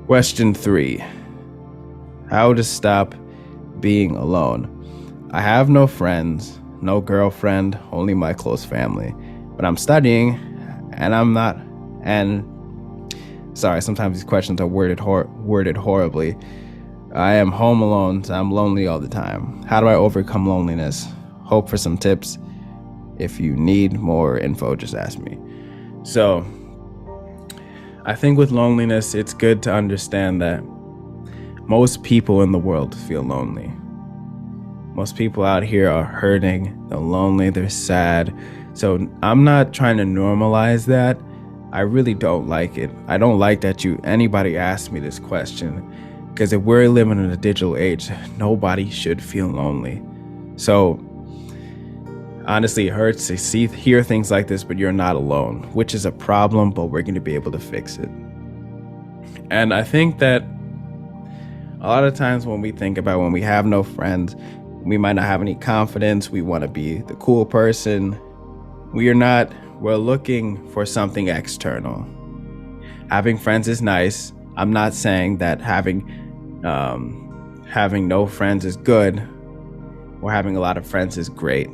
Question 3. How to stop being alone. I have no friends, no girlfriend, only my close family. But I'm studying, and I'm not. And sorry, sometimes these questions are worded horribly. I am home alone, so I'm lonely all the time. How do I overcome loneliness? Hope for some tips. If you need more info, just ask me. So, I think with loneliness, it's good to understand that most people in the world feel lonely. Most people out here are hurting, they're lonely, they're sad. So I'm not trying to normalize that. I really don't like it. I don't like that anybody asks me this question, because if we're living in a digital age, nobody should feel lonely. So honestly, it hurts to hear things like this, but you're not alone, which is a problem, but we're going to be able to fix it. And I think that a lot of times when we think about when we have no friends, we might not have any confidence. We want to be the cool person. We're looking for something external. Having friends is nice. I'm not saying that having no friends is good or having a lot of friends is great.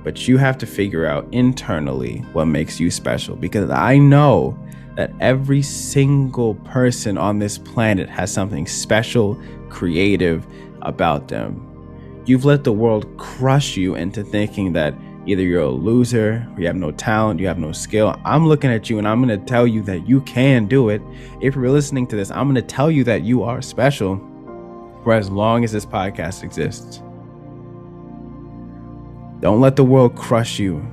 But you have to figure out internally what makes you special, because I know that every single person on this planet has something special, creative about them. You've let the world crush you into thinking that either you're a loser, or you have no talent, you have no skill. I'm looking at you and I'm going to tell you that you can do it. If you're listening to this, I'm going to tell you that you are special for as long as this podcast exists. Don't let the world crush you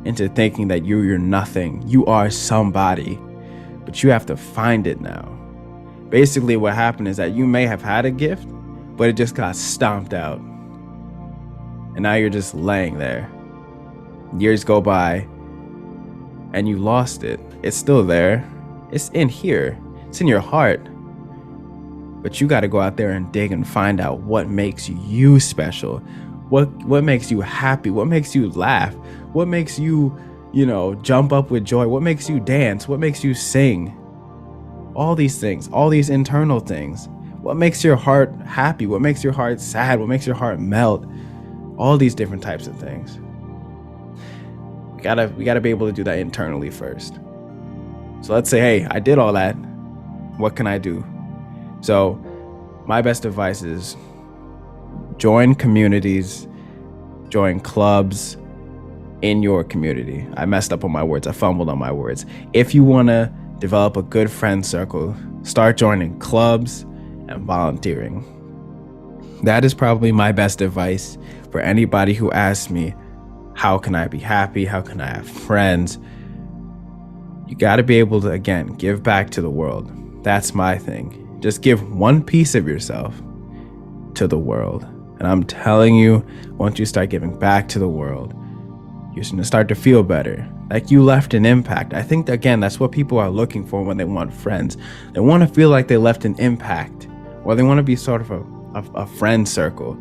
into thinking that you're nothing. You are somebody, but you have to find it now. Basically, what happened is that you may have had a gift, but it just got stomped out. And now you're just laying there. Years go by, and you lost it. It's still there. It's in here. It's in your heart. But you got to go out there and dig and find out what makes you special. What makes you happy? What makes you laugh? What makes you, jump up with joy? What makes you dance? What makes you sing? All these things, all these internal things. What makes your heart happy? What makes your heart sad? What makes your heart melt? All these different types of things. We gotta be able to do that internally first. So let's say, hey, I did all that. What can I do? So my best advice is join communities, join clubs in your community. I messed up on my words. I fumbled on my words. If you want to develop a good friend circle, start joining clubs and volunteering. That is probably my best advice for anybody who asks me, how can I be happy? How can I have friends? You got to be able to, again, give back to the world. That's my thing. Just give one piece of yourself to the world. And I'm telling you, once you start giving back to the world, you're going to start to feel better. Like you left an impact. I think, again, that's what people are looking for when they want friends. They want to feel like they left an impact, or they want to be sort of a friend circle.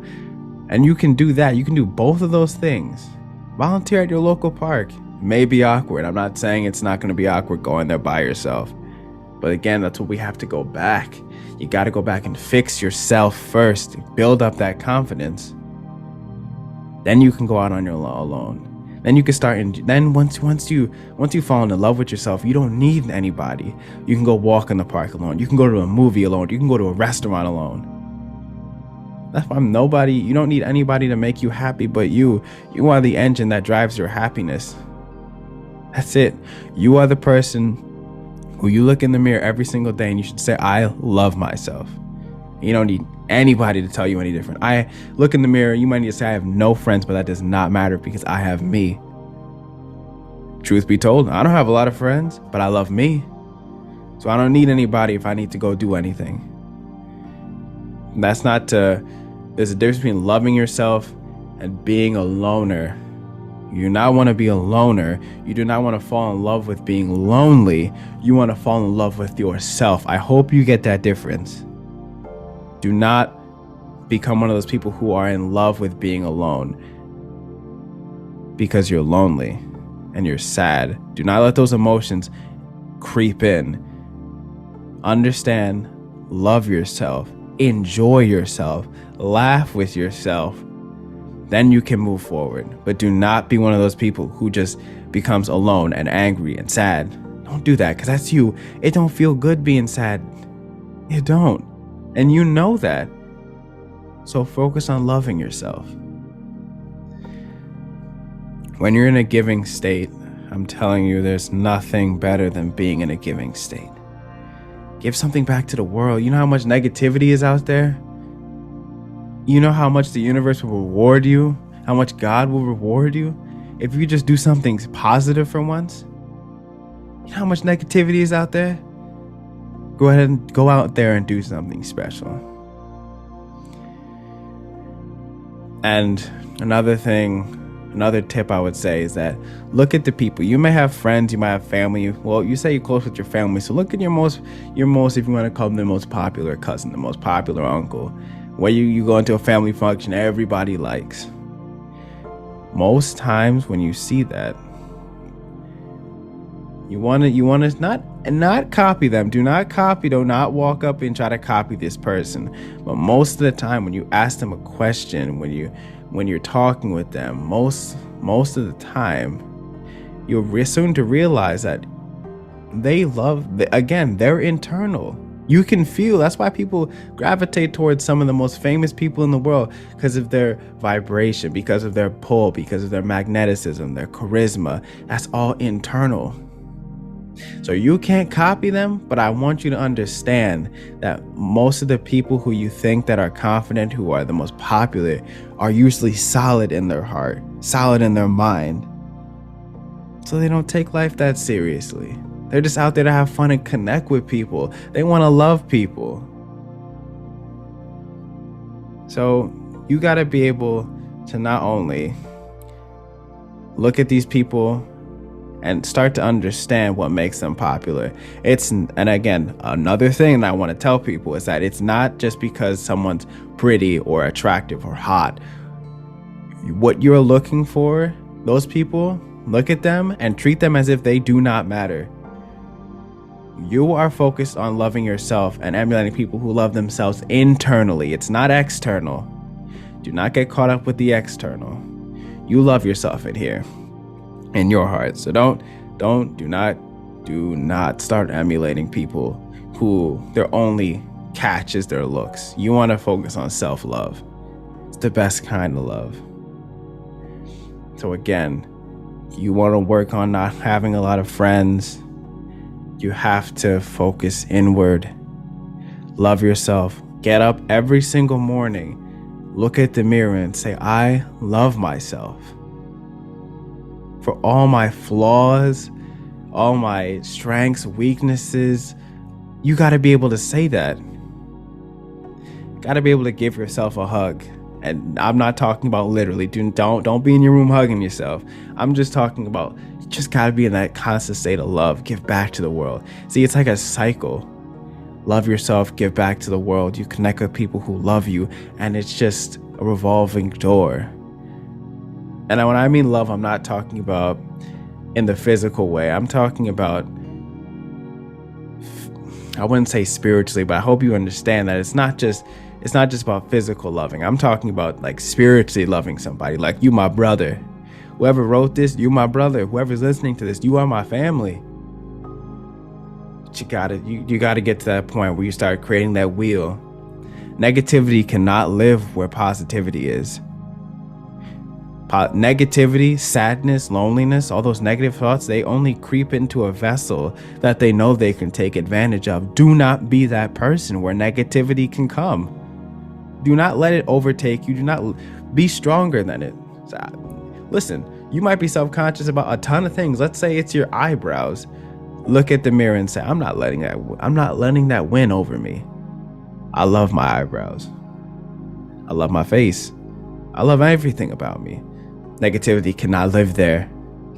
And you can do that. You can do both of those things. Volunteer at your local park. It may be awkward. I'm not saying it's not going to be awkward going there by yourself. But again, that's what we have to go back. You got to go back and fix yourself first. Build up that confidence. Then you can go out on your own alone. Then you can start. Then once you fall in love with yourself, you don't need anybody. You can go walk in the park alone. You can go to a movie alone. You can go to a restaurant alone. That's why nobody. You don't need anybody to make you happy, but you. You are the engine that drives your happiness. That's it. You are the person who you look in the mirror every single day and you should say, I love myself. You don't need anybody to tell you any different. I look in the mirror, you might need to say I have no friends, but that does not matter because I have me. Truth be told, I don't have a lot of friends, but I love me. So I don't need anybody if I need to go do anything. There's a difference between loving yourself and being a loner. You do not want to be a loner. You do not want to fall in love with being lonely. You want to fall in love with yourself. I hope you get that difference. Do not become one of those people who are in love with being alone because you're lonely and you're sad. Do not let those emotions creep in. understand, love yourself, enjoy yourself, laugh with yourself, then you can move forward. But do not be one of those people who just becomes alone and angry and sad. Don't do that, because that's you. It don't feel good being sad. It don't. And you know that. So focus on loving yourself. When you're in a giving state, I'm telling you, there's nothing better than being in a giving state. Give something back to the world. You know how much negativity is out there? You know how much the universe will reward you? How much God will reward you? If you just do something positive for once? You know how much negativity is out there? Go ahead and go out there and do something special. And another tip I would say is that look at the people. You may have friends, you might have family. Well, you say you're close with your family, so look at your most, if you want to call them the most popular cousin, the most popular uncle, where you go into a family function everybody likes. Most times when you see that, you want to not copy them. Do not walk up and try to copy this person. But most of the time when you ask them a question, when you're talking with them, most of the time, you're soon to realize that they're internal. You can feel, that's why people gravitate towards some of the most famous people in the world, because of their vibration, because of their pull, because of their magneticism, their charisma. That's all internal. So you can't copy them, but I want you to understand that most of the people who you think that are confident, who are the most popular, are usually solid in their heart, solid in their mind. So they don't take life that seriously. They're just out there to have fun and connect with people. They want to love people. So you got to be able to not only look at these people and start to understand what makes them popular. And again, another thing that I want to tell people is that it's not just because someone's pretty or attractive or hot. What you're looking for, those people, look at them and treat them as if they do not matter. You are focused on loving yourself and emulating people who love themselves internally. It's not external. Do not get caught up with the external. You love yourself in here, in your heart. So do not start emulating people who their only catch is their looks. You want to focus on self-love. It's the best kind of love. So again, you want to work on not having a lot of friends. You have to focus inward. Love yourself. Get up every single morning. Look at the mirror and say, I love myself. For all my flaws, all my strengths, weaknesses, you got to be able to say that. Got to be able to give yourself a hug. And I'm not talking about literally. Don't be in your room hugging yourself. I'm just talking about, you just got to be in that constant state of love. Give back to the world. See, it's like a cycle. Love yourself, give back to the world. You connect with people who love you, and it's just a revolving door. And when I mean love, I'm not talking about in the physical way. I'm talking about, I wouldn't say spiritually, but I hope you understand that it's not just about physical loving. I'm talking about like spiritually loving somebody. Like, you my brother. Whoever wrote this, you my brother. Whoever's listening to this, you are my family. But you gotta get to that point where you start creating that wheel. Negativity cannot live where positivity is. Negativity, sadness, loneliness, all those negative thoughts, they only creep into a vessel that they know they can take advantage of. Do not be that person where negativity can come. Do not let it overtake you. Do not be stronger than it. Listen, you might be self-conscious about a ton of things. Let's say it's your eyebrows. Look at the mirror and say, I'm not letting that win over me. I love my eyebrows. I love my face. I love everything about me. Negativity cannot live there.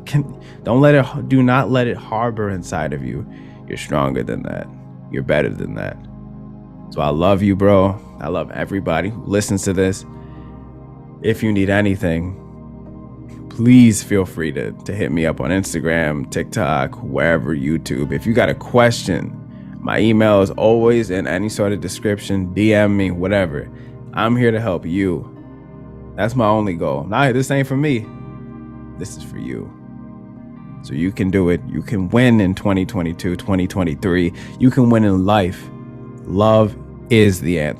Do not let it harbor inside of you. You're stronger than that. You're better than that. So I love you, bro. I love everybody who listens to this. If you need anything, please feel free to hit me up on Instagram, TikTok, wherever, YouTube. If you got a question, My email is always in any sort of description. DM me, whatever. I'm here to help you. That's my only goal. Nah, this ain't for me. This is for you. So you can do it. You can win in 2022, 2023. You can win in life. Love is the answer.